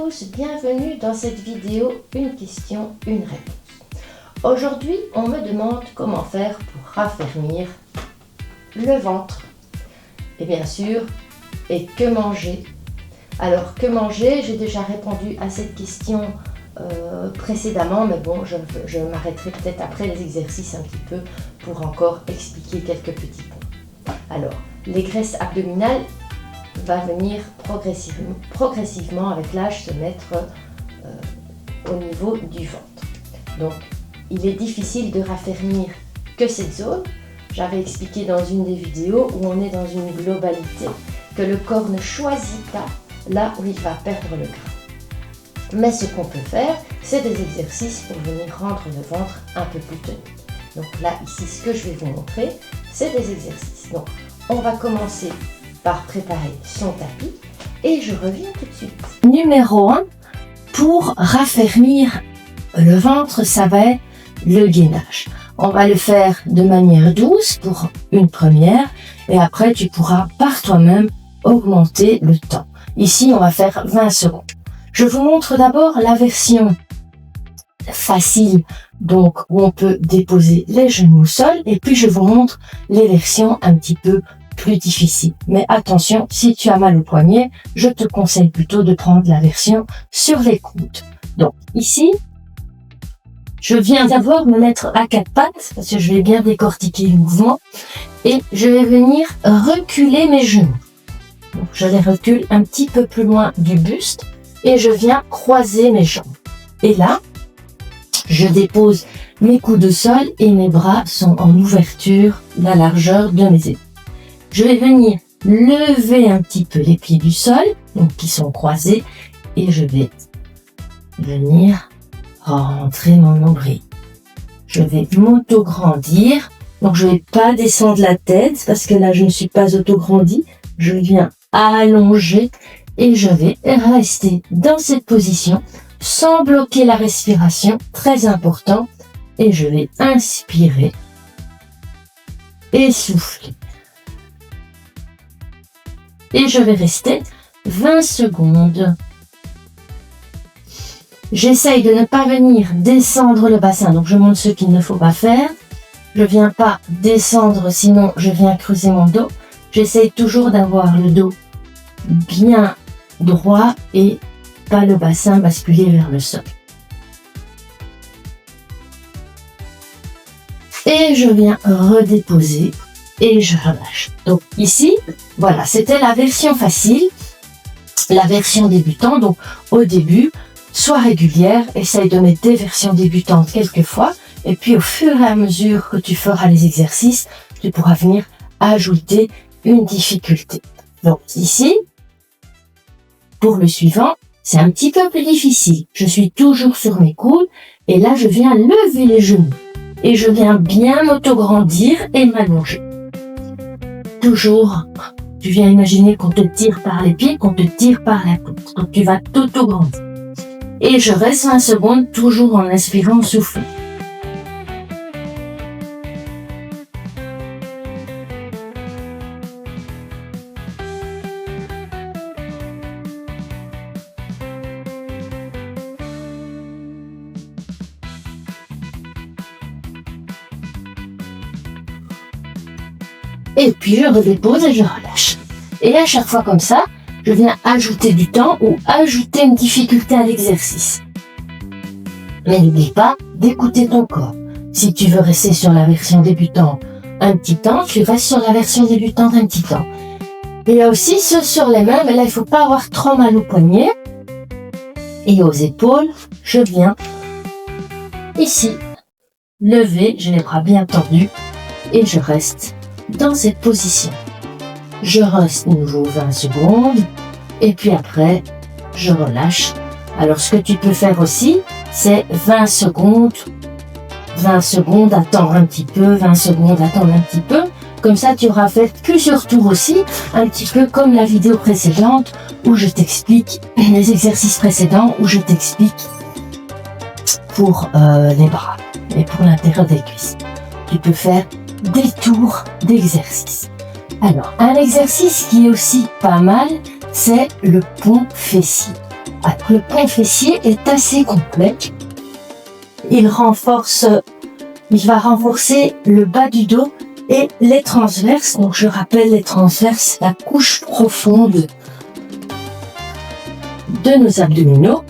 tous, bienvenue dans cette vidéo Une question, une réponse. Aujourd'hui, on me demande comment faire pour raffermir le ventre. Et bien sûr, et que manger? Alors, que manger? J'ai déjà répondu à cette question précédemment, mais bon, je m'arrêterai peut-être après les exercices un petit peu pour encore expliquer quelques petits points. Alors, les graisses abdominales va venir progressivement avec l'âge se mettre au niveau du ventre. Donc, il est difficile de raffermir que cette zone. J'avais expliqué dans une des vidéos où on est dans une globalité, que le corps ne choisit pas là où il va perdre le gras. Mais ce qu'on peut faire, c'est des exercices pour venir rendre le ventre un peu plus tenu. Donc là, ici, ce que je vais vous montrer, c'est des exercices. Donc, on va commencer par préparer son tapis et je reviens tout de suite. Numéro 1, pour raffermir le ventre, ça va être le gainage. On va le faire de manière douce pour une première et après tu pourras par toi-même augmenter le temps. Ici, on va faire 20 secondes. Je vous montre d'abord la version facile, donc où on peut déposer les genoux au sol, et puis je vous montre les versions un petit peu plus difficiles. Mais attention, si tu as mal au poignet, je te conseille plutôt de prendre la version sur les coudes. Donc ici, je viens d'abord me mettre à quatre pattes, parce que je vais bien décortiquer le mouvement, et je vais venir reculer mes genoux. Donc, je les recule un petit peu plus loin du buste, et je viens croiser mes jambes. Et là, je dépose mes coudes au sol et mes bras sont en ouverture, la largeur de mes épaules. Je vais venir lever un petit peu les pieds du sol, donc qui sont croisés, et je vais venir rentrer mon nombril. Je vais m'auto-grandir, donc je ne vais pas descendre la tête, parce que là je ne suis pas auto-grandi. Je viens allonger et je vais rester dans cette position sans bloquer la respiration, très important, et je vais inspirer et souffler. Et je vais rester 20 secondes. J'essaye de ne pas venir descendre le bassin, donc je montre ce qu'il ne faut pas faire. Je viens pas descendre, sinon je viens creuser mon dos. J'essaye toujours d'avoir le dos bien droit et pas le bassin basculer vers le sol. Et je viens redéposer et je relâche. Donc ici, voilà, c'était la version facile, la version débutant. Donc au début, sois régulière, essaye de mettre des versions débutantes quelquefois, et puis au fur et à mesure que tu feras les exercices, tu pourras venir ajouter une difficulté. Donc ici, pour le suivant, c'est un petit peu plus difficile. Je suis toujours sur mes coudes, et là je viens lever les genoux, et je viens bien m'auto-grandir et m'allonger. Toujours, tu viens imaginer qu'on te tire par les pieds, qu'on te tire par la côte. Donc tu vas t'auto-grandir. Et je reste 20 secondes, toujours en inspirant, souffler. Et puis je redépose et je relâche. Et à chaque fois comme ça, je viens ajouter du temps ou ajouter une difficulté à l'exercice. Mais n'oublie pas d'écouter ton corps. Si tu veux rester sur la version débutante un petit temps, tu restes sur la version débutante un petit temps. Il y a aussi ceux sur les mains, mais là il ne faut pas avoir trop mal au poignet. Et aux épaules, je viens ici lever, j'ai les bras bien tendus et je reste dans cette position. Je reste de nouveau 20 secondes et puis après, je relâche. Alors, ce que tu peux faire aussi, c'est 20 secondes, attendre un petit peu, 20 secondes, attendre un petit peu. Comme ça, tu auras fait plusieurs tours aussi, un petit peu comme la vidéo précédente où je t'explique les exercices précédents, où je t'explique pour les bras et pour l'intérieur des cuisses. Tu peux faire des tours d'exercice. Alors, un exercice qui est aussi pas mal, c'est le pont fessier. Alors, le pont fessier est assez complet. Il va renforcer le bas du dos et les transverses. Donc, je rappelle les transverses, la couche profonde de nos abdominaux,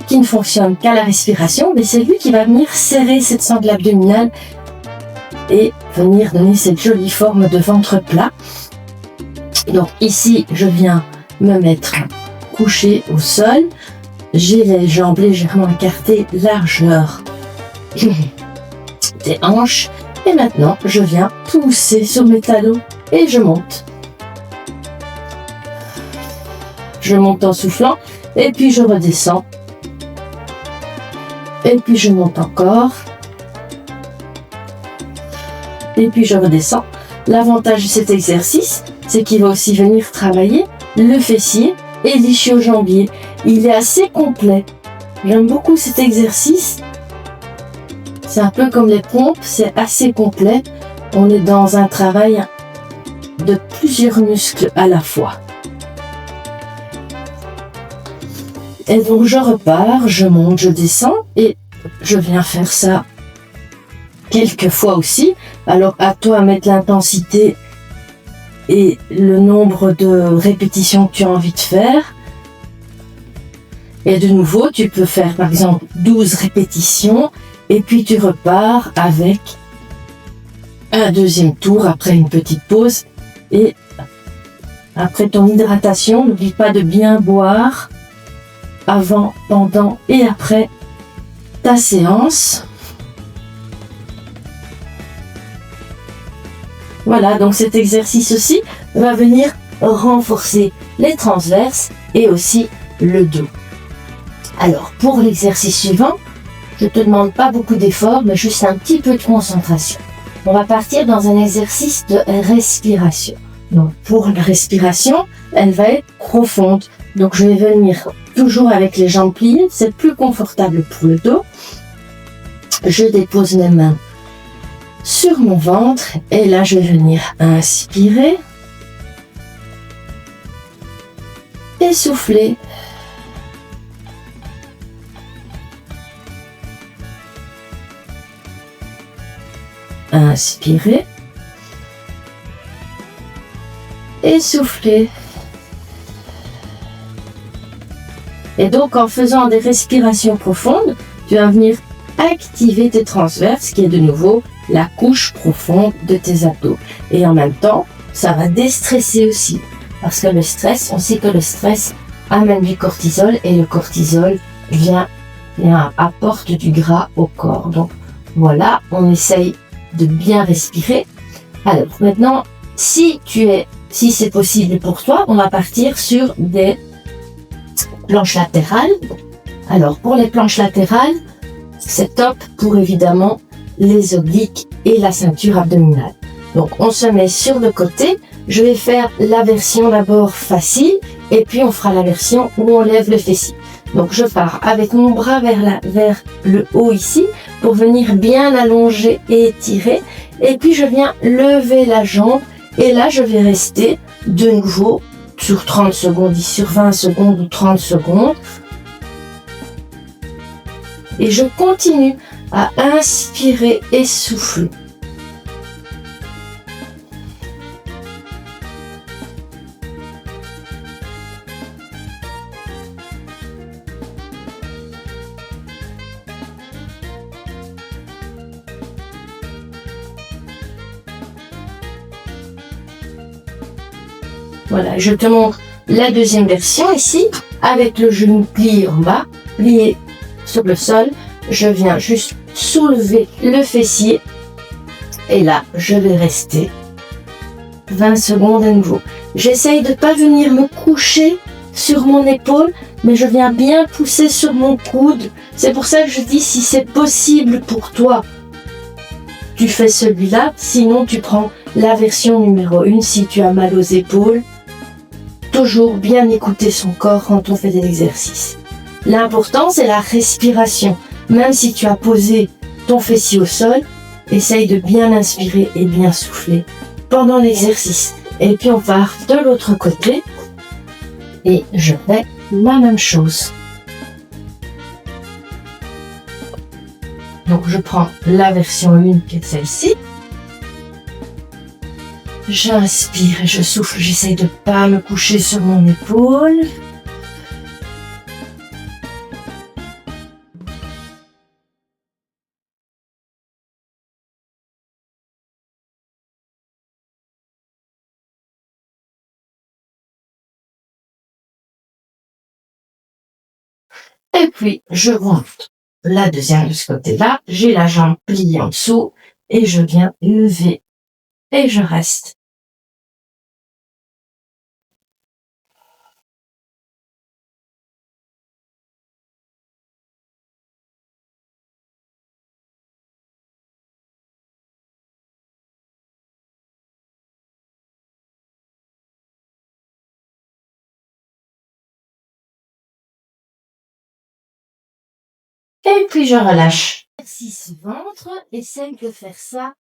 qui ne fonctionne qu'à la respiration, mais c'est lui qui va venir serrer cette sangle abdominale et venir donner cette jolie forme de ventre plat. Donc ici, je viens me mettre couché au sol. J'ai les jambes légèrement écartées, largeur des hanches. Et maintenant, je viens pousser sur mes talons et je monte. Je monte en soufflant et puis je redescends. Et puis je monte encore. Et puis je redescends. L'avantage de cet exercice, c'est qu'il va aussi venir travailler le fessier et l'ischio-jambier. Il est assez complet. J'aime beaucoup cet exercice. C'est un peu comme les pompes, c'est assez complet. On est dans un travail de plusieurs muscles à la fois. Et donc je repars, je monte, je descends et je viens faire ça quelques fois aussi. Alors à toi de mettre l'intensité et le nombre de répétitions que tu as envie de faire. Et de nouveau, tu peux faire par exemple 12 répétitions et puis tu repars avec un deuxième tour après une petite pause. Et après ton hydratation, n'oublie pas de bien boire avant, pendant et après ta séance. Voilà, donc cet exercice aussi va venir renforcer les transverses et aussi le dos. Alors, pour l'exercice suivant, je ne te demande pas beaucoup d'efforts, mais juste un petit peu de concentration. On va partir dans un exercice de respiration. Donc, pour la respiration, elle va être profonde. Donc, je vais venir toujours avec les jambes pliées, c'est plus confortable pour le dos. Je dépose mes mains sur mon ventre et là, je vais venir inspirer et souffler. Inspirer et souffler. Et donc, en faisant des respirations profondes, tu vas venir activer tes transverses, qui est de nouveau la couche profonde de tes abdos. Et en même temps, ça va déstresser aussi. Parce que le stress, on sait que le stress amène du cortisol et le cortisol apporte du gras au corps. Donc, voilà, on essaye de bien respirer. Alors, maintenant, si c'est possible pour toi, on va partir sur des planches latérales. Alors, pour les planches latérales, c'est top pour évidemment les obliques et la ceinture abdominale. Donc, on se met sur le côté. Je vais faire la version d'abord facile et puis on fera la version où on lève le fessier. Donc, je pars avec mon bras vers le haut ici pour venir bien allonger et étirer. Et puis, je viens lever la jambe et là, je vais rester de nouveau sur 30 secondes, sur 20 secondes ou 30 secondes. Et je continue à inspirer et souffler. Voilà, je te montre la deuxième version ici, avec le genou plié en bas, plié sur le sol. Je viens juste soulever le fessier et là, je vais rester 20 secondes à nouveau. J'essaye de ne pas venir me coucher sur mon épaule, mais je viens bien pousser sur mon coude. C'est pour ça que je dis, si c'est possible pour toi, tu fais celui-là. Sinon, tu prends la version numéro 1 si tu as mal aux épaules. Toujours bien écouter son corps quand on fait des exercices. L'important, c'est la respiration. Même si tu as posé ton fessier au sol, essaye de bien inspirer et bien souffler pendant l'exercice. Et puis, on part de l'autre côté. Et je vais la même chose. Donc je prends la version 1 qui est celle-ci. J'inspire et je souffle, j'essaye de ne pas me coucher sur mon épaule. Et puis je monte la deuxième de ce côté-là. J'ai la jambe pliée en dessous et je viens lever et je reste. Et puis je relâche. Exercice ventre, essaye de faire ça.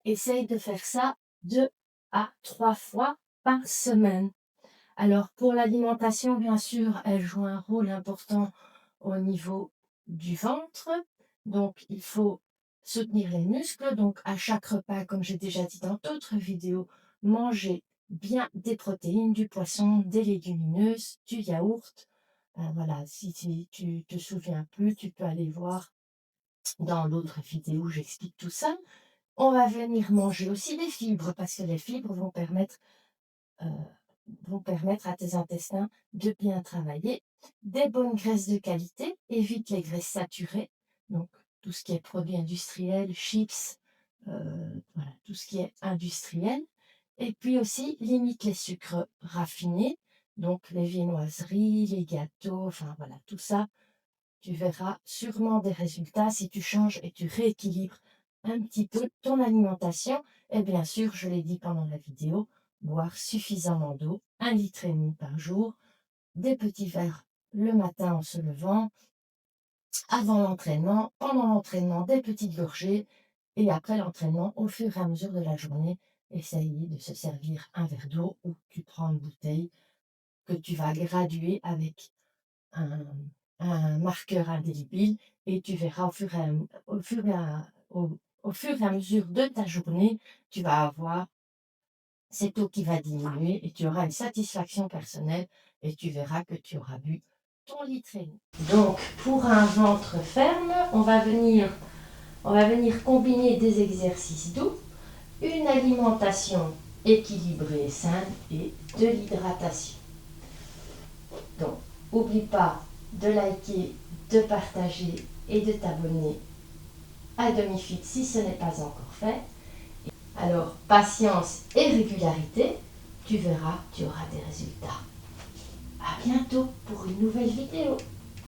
Essaye de faire ça 2 à 3 fois par semaine. Alors pour l'alimentation, bien sûr, elle joue un rôle important au niveau du ventre. Donc il faut soutenir les muscles. Donc à chaque repas, comme j'ai déjà dit dans d'autres vidéos, manger bien des protéines, du poisson, des légumineuses, du yaourt. Voilà, si tu te souviens plus, tu peux aller voir dans l'autre vidéo où j'explique tout ça. On va venir manger aussi des fibres parce que les fibres euh, vont permettre à tes intestins de bien travailler. Des bonnes graisses de qualité, évite les graisses saturées, donc tout ce qui est produits industriels, chips, voilà, tout ce qui est industriel. Et puis aussi, limite les sucres raffinés, donc les viennoiseries, les gâteaux, enfin voilà, tout ça. Tu verras sûrement des résultats si tu changes et tu rééquilibres un petit peu ton alimentation. Et bien sûr, je l'ai dit pendant la vidéo, boire suffisamment d'eau, 1,5 litre par jour, des petits verres le matin en se levant, avant l'entraînement, pendant l'entraînement, des petites gorgées, et après l'entraînement, au fur et à mesure de la journée, essayer de se servir un verre d'eau ou tu prends une bouteille que tu vas graduer avec un, un marqueur indélébile et tu verras au fur et à mesure de ta journée, tu vas avoir cette eau qui va diminuer et tu auras une satisfaction personnelle et tu verras que tu auras bu ton litre et demi. Donc, pour un ventre ferme, on va venir combiner des exercices doux, une alimentation équilibrée et saine et de l'hydratation. Donc, n'oublie pas de liker, de partager et de t'abonner à DemiFit si ce n'est pas encore fait. Alors, patience et régularité, tu verras, tu auras des résultats. À bientôt pour une nouvelle vidéo.